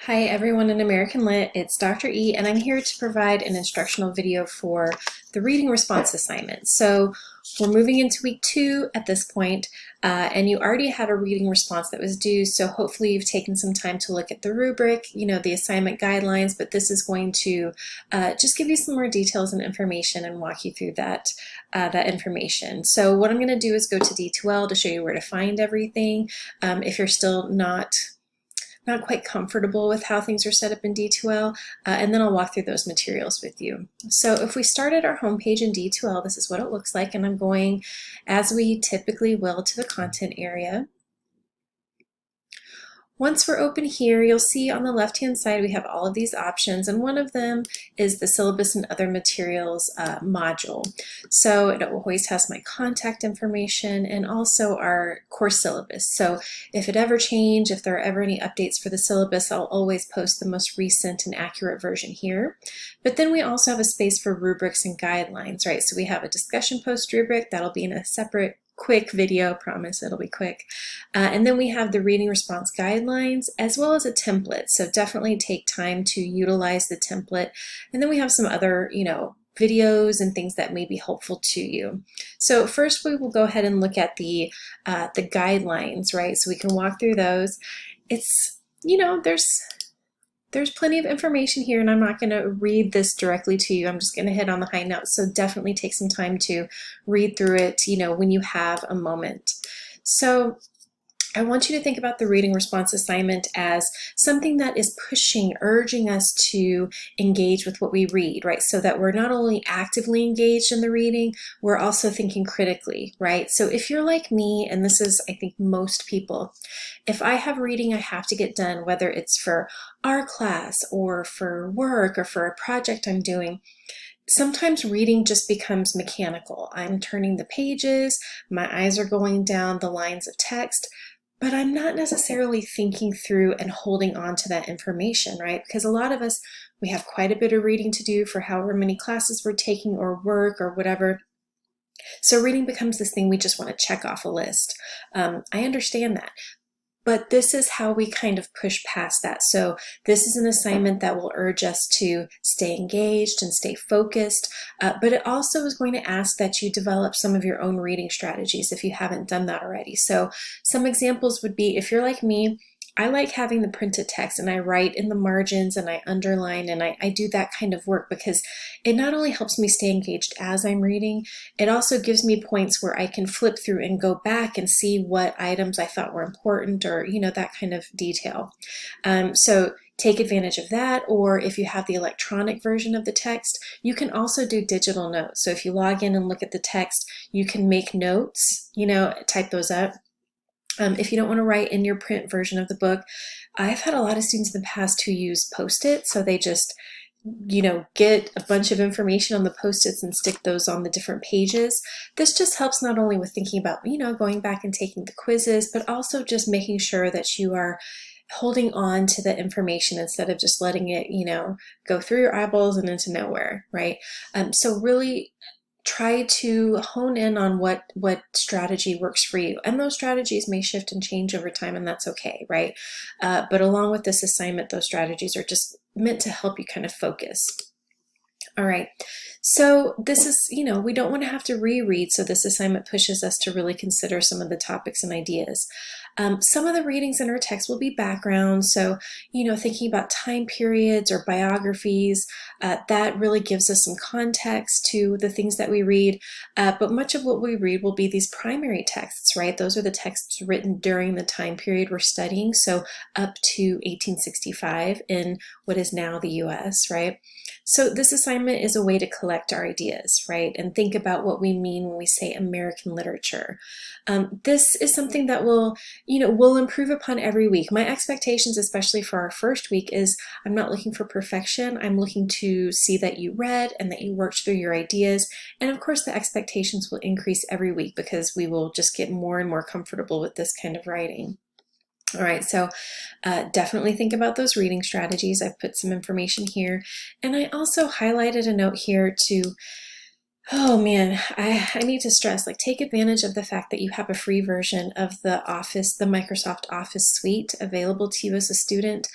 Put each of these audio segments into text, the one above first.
Hi everyone in American Lit, it's Dr. E and I'm here to provide an instructional video for the reading response assignment. So we're moving into week 2 at this point, and you already had a reading response that was due, so hopefully you've taken some time to look at the rubric, the assignment guidelines, but this is going to just give you some more details and information and walk you through that information. So what I'm going to do is go to D2L to show you where to find everything. If you're still not quite comfortable with how things are set up in D2L, and then I'll walk through those materials with you. So if we start at our homepage in D2L, this is what it looks like, and I'm going, as we typically will, to the content area. Once we're open here, you'll see on the left-hand side we have all of these options, and one of them is the syllabus and other materials module. So it always has my contact information and also our course syllabus. So if it ever changes, if there are ever any updates for the syllabus, I'll always post the most recent and accurate version here. But then we also have a space for rubrics and guidelines, right? So we have a discussion post rubric that'll be in a separate quick video, promise it'll be quick. And then we have the reading response guidelines as well as a template. So definitely take time to utilize the template. And then we have some other, videos and things that may be helpful to you. So first we will go ahead and look at the guidelines, right? So we can walk through those. It's, there's plenty of information here, and I'm not going to read this directly to you. I'm just going to hit on the high notes. So definitely take some time to read through it, when you have a moment. So I want you to think about the reading response assignment as something that is pushing, urging us to engage with what we read, right? So that we're not only actively engaged in the reading, we're also thinking critically, right? So if you're like me, and this is, I think, most people, if I have reading I have to get done, whether it's for our class or for work or for a project I'm doing, sometimes reading just becomes mechanical. I'm turning the pages, my eyes are going down the lines of text, but I'm not necessarily thinking through and holding on to that information, right? Because a lot of us, we have quite a bit of reading to do for however many classes we're taking or work or whatever. So reading becomes this thing we just want to check off a list. I understand that. But this is how we kind of push past that. So this is an assignment that will urge us to stay engaged and stay focused, but it also is going to ask that you develop some of your own reading strategies if you haven't done that already. So some examples would be, if you're like me, I like having the printed text, and I write in the margins and I underline and I do that kind of work because it not only helps me stay engaged as I'm reading, it also gives me points where I can flip through and go back and see what items I thought were important, or that kind of detail. So take advantage of that, or if you have the electronic version of the text, you can also do digital notes. So if you log in and look at the text, you can make notes, type those up. If you don't want to write in your print version of the book, I've had a lot of students in the past who use Post-it, so they just get a bunch of information on the Post-its and stick those on the different pages. This just helps not only with thinking about, going back and taking the quizzes, but also just making sure that you are holding on to the information instead of just letting it, go through your eyeballs and into nowhere, right? So really try to hone in on what strategy works for you. And those strategies may shift and change over time, and that's okay, right? But along with this assignment, those strategies are just meant to help you kind of focus. All right, so this is, we don't want to have to reread, so this assignment pushes us to really consider some of the topics and ideas. Some of the readings in our text will be background, so, thinking about time periods or biographies, that really gives us some context to the things that we read, but much of what we read will be these primary texts, right? Those are the texts written during the time period we're studying, so up to 1865 in what is now the US, right? So this assignment is a way to collect our ideas, right? And think about what we mean when we say American literature. This is something that we'll improve upon every week. My expectations, especially for our first week, is I'm not looking for perfection. I'm looking to see that you read and that you worked through your ideas. And of course, the expectations will increase every week because we will just get more and more comfortable with this kind of writing. All right, so definitely think about those reading strategies. I've put some information here, and I also highlighted a note here to Oh man, I need to stress, like, take advantage of the fact that you have a free version of the Office, the Microsoft Office suite available to you as a student,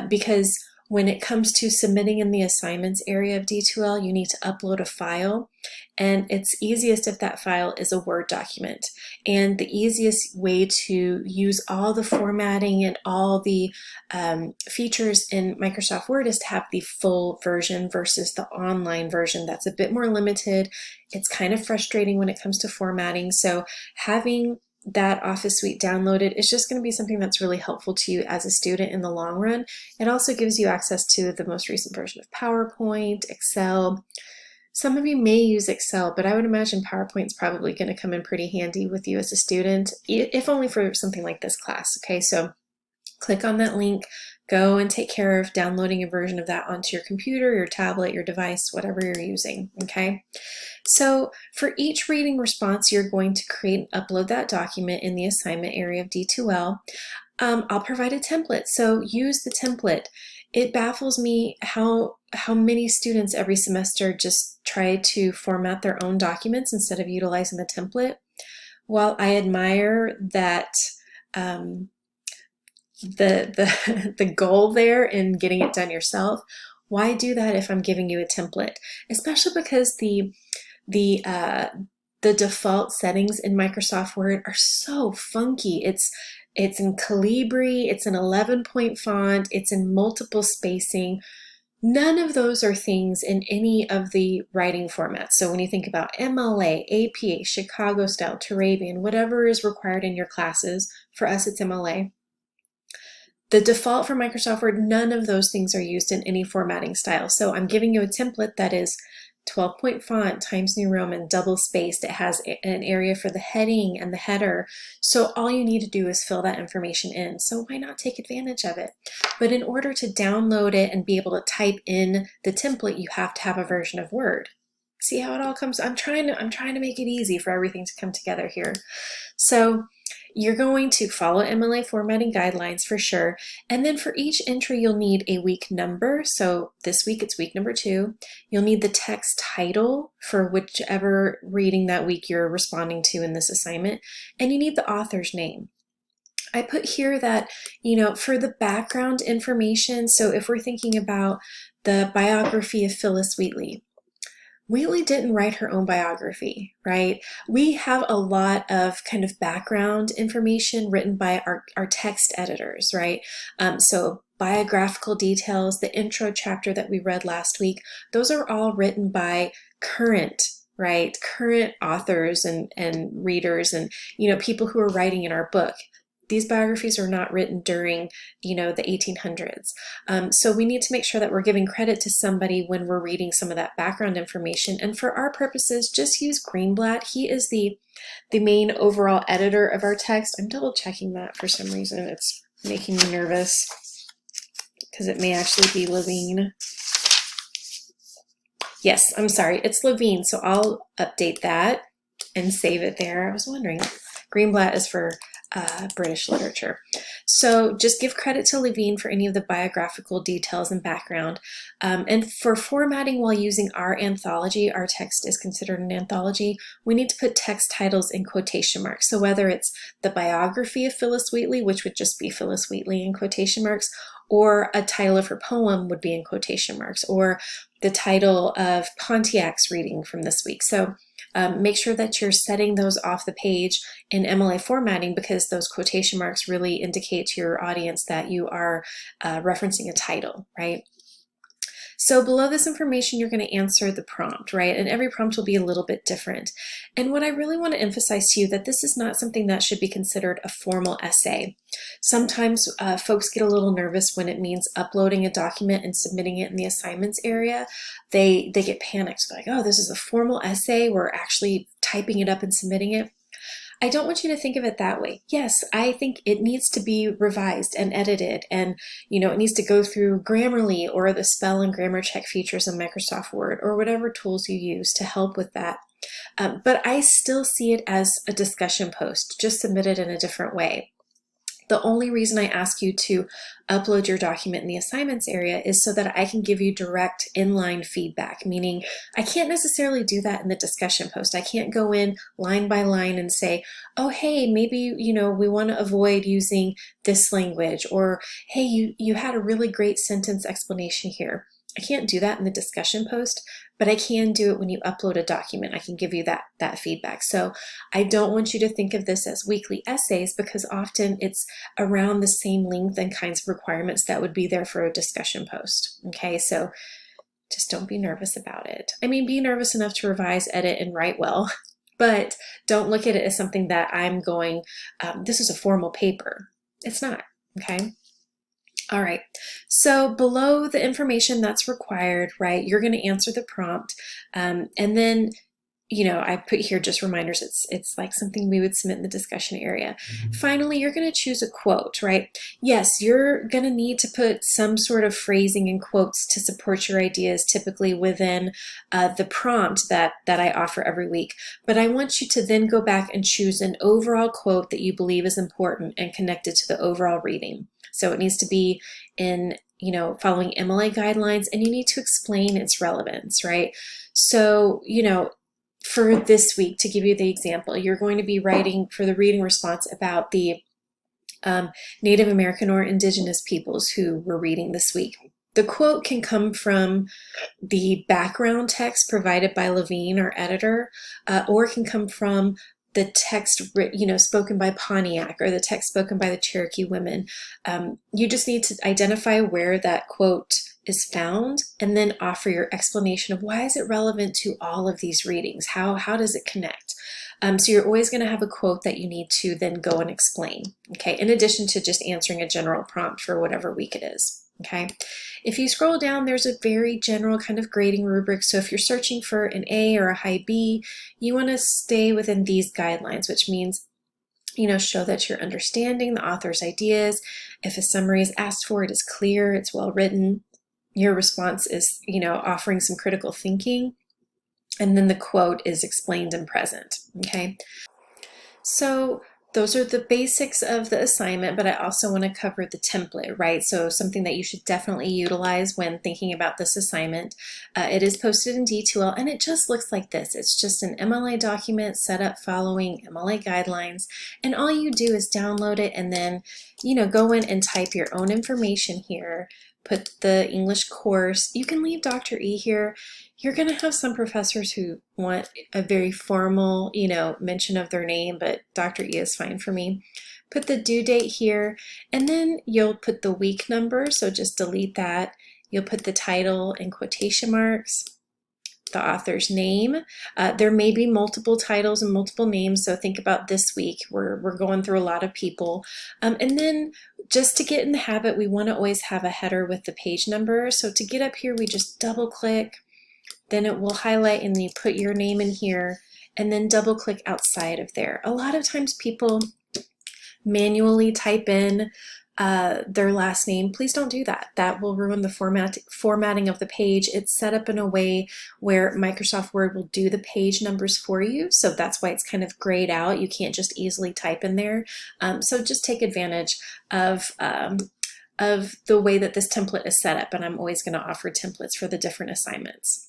because when it comes to submitting in the assignments area of D2L, you need to upload a file, and it's easiest if that file is a Word document. And the easiest way to use all the formatting and all the features in Microsoft Word is to have the full version versus the online version that's a bit more limited. It's kind of frustrating when it comes to formatting. So having that Office suite downloaded is just going to be something that's really helpful to you as a student in the long run. It also gives you access to the most recent version of PowerPoint, Excel. Some of you may use Excel, but I would imagine PowerPoint's probably going to come in pretty handy with you as a student, if only for something like this class. Okay, so click on that link, go and take care of downloading a version of that onto your computer, your tablet, your device, whatever you're using, okay? So for each reading response, you're going to create and upload that document in the assignment area of D2L. I'll provide a template, so use the template. It baffles me how many students every semester just try to format their own documents instead of utilizing the template. While I admire that the goal there in getting it done yourself, why do that if I'm giving you a template? Especially because the default settings in Microsoft Word are so funky. It's in Calibri, it's an 11-point font, it's in multiple spacing. None of those are things in any of the writing formats. So when you think about MLA, APA, Chicago style, Turabian, whatever is required in your classes, for us it's MLA. The default for Microsoft Word, none of those things are used in any formatting style. So I'm giving you a template that is 12-point font, Times New Roman, double spaced. It has an area for the heading and the header. So all you need to do is fill that information in. So why not take advantage of it? But in order to download it and be able to type in the template, you have to have a version of Word. See how it all comes? I'm trying to make it easy for everything to come together here. So you're going to follow MLA formatting guidelines for sure. And then for each entry, you'll need a week number. So this week, it's week number 2. You'll need the text title for whichever reading that week you're responding to in this assignment. And you need the author's name. I put here that, for the background information, so if we're thinking about the biography of Phyllis Wheatley, Wheatley didn't write her own biography, right? We have a lot of kind of background information written by our text editors, right? So biographical details, the intro chapter that we read last week, those are all written by current authors and readers and, people who are writing in our book. These biographies are not written during, the 1800s. So we need to make sure that we're giving credit to somebody when we're reading some of that background information. And for our purposes, just use Greenblatt. He is the main overall editor of our text. I'm double checking that for some reason. It's making me nervous because it may actually be Levine. Yes, I'm sorry, it's Levine. So I'll update that and save it there. I was wondering. Greenblatt is for British literature. So just give credit to Levine for any of the biographical details and background. And for formatting while using our anthology, our text is considered an anthology, we need to put text titles in quotation marks. So whether it's the biography of Phyllis Wheatley, which would just be Phyllis Wheatley in quotation marks, or a title of her poem would be in quotation marks, or the title of Pontiac's reading from this week. So make sure that you're setting those off the page in MLA formatting, because those quotation marks really indicate to your audience that you are referencing a title, right? So below this information, you're going to answer the prompt, right? And every prompt will be a little bit different. And what I really want to emphasize to you that this is not something that should be considered a formal essay. Sometimes folks get a little nervous when it means uploading a document and submitting it in the assignments area. They get panicked, like, oh, this is a formal essay. We're actually typing it up and submitting it. I don't want you to think of it that way. Yes, I think it needs to be revised and edited, and it needs to go through Grammarly or the spell and grammar check features in Microsoft Word or whatever tools you use to help with that. But I still see it as a discussion post, just submitted in a different way. The only reason I ask you to upload your document in the assignments area is so that I can give you direct inline feedback, meaning I can't necessarily do that in the discussion post. I can't go in line by line and say, oh, hey, maybe, we want to avoid using this language, or hey, you had a really great sentence explanation here. I can't do that in the discussion post, but I can do it when you upload a document. I can give you that feedback. So I don't want you to think of this as weekly essays, because often it's around the same length and kinds of requirements that would be there for a discussion post. Okay, so just don't be nervous about it. I mean, be nervous enough to revise, edit, and write well, but don't look at it as something that I'm going, this is a formal paper. It's not, okay? All right, so below the information that's required, right, you're going to answer the prompt, and then, I put here just reminders. It's like something we would submit in the discussion area. Finally, you're going to choose a quote, right? Yes, you're going to need to put some sort of phrasing and quotes to support your ideas, typically within the prompt that I offer every week. But I want you to then go back and choose an overall quote that you believe is important and connected to the overall reading. So it needs to be in, following MLA guidelines, and you need to explain its relevance, right? So, for this week, to give you the example, you're going to be writing for the reading response about the Native American or Indigenous peoples who we're reading this week. The quote can come from the background text provided by Levine, our editor, or it can come from the text, spoken by Pontiac, or the text spoken by the Cherokee women. You just need to identify where that quote is found, and then offer your explanation of why is it relevant to all of these readings? How does it connect? So you're always going to have a quote that you need to then go and explain, okay, in addition to just answering a general prompt for whatever week it is. Okay, if you scroll down, there's a very general kind of grading rubric. So if you're searching for an A or a high B, you want to stay within these guidelines, which means, show that you're understanding the author's ideas. If a summary is asked for, it is clear, it's well written. Your response is, offering some critical thinking. And then the quote is explained and present. Okay, so those are the basics of the assignment, but I also want to cover the template, right? So something that you should definitely utilize when thinking about this assignment. It is posted in D2L, and it just looks like this. It's just an MLA document set up following MLA guidelines, and all you do is download it and then, go in and type your own information here, put the English course. You can leave Dr. E here. You're going to have some professors who want a very formal, mention of their name, but Dr. E is fine for me. Put the due date here, and then you'll put the week number, so just delete that. You'll put the title in quotation marks, the author's name. There may be multiple titles and multiple names, so think about this week. We're going through a lot of people. And then just to get in the habit, we want to always have a header with the page number. So to get up here, we just double click. Then it will highlight, and you put your name in here, and then double click outside of there. A lot of times people manually type in their last name. Please don't do that. That will ruin the formatting of the page. It's set up in a way where Microsoft Word will do the page numbers for you. So that's why it's kind of grayed out. You can't just easily type in there. So just take advantage of the way that this template is set up. And I'm always going to offer templates for the different assignments.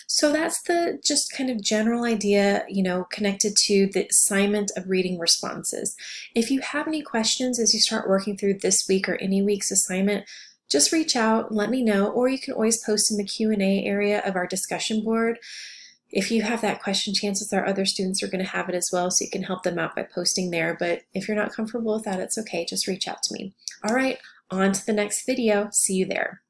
So that's the just kind of general idea, connected to the assignment of reading responses. If you have any questions as you start working through this week or any week's assignment, just reach out, let me know, or you can always post in the Q&A area of our discussion board. If you have that question, chances are other students are going to have it as well, so you can help them out by posting there. But if you're not comfortable with that, it's okay. Just reach out to me. All right, on to the next video. See you there.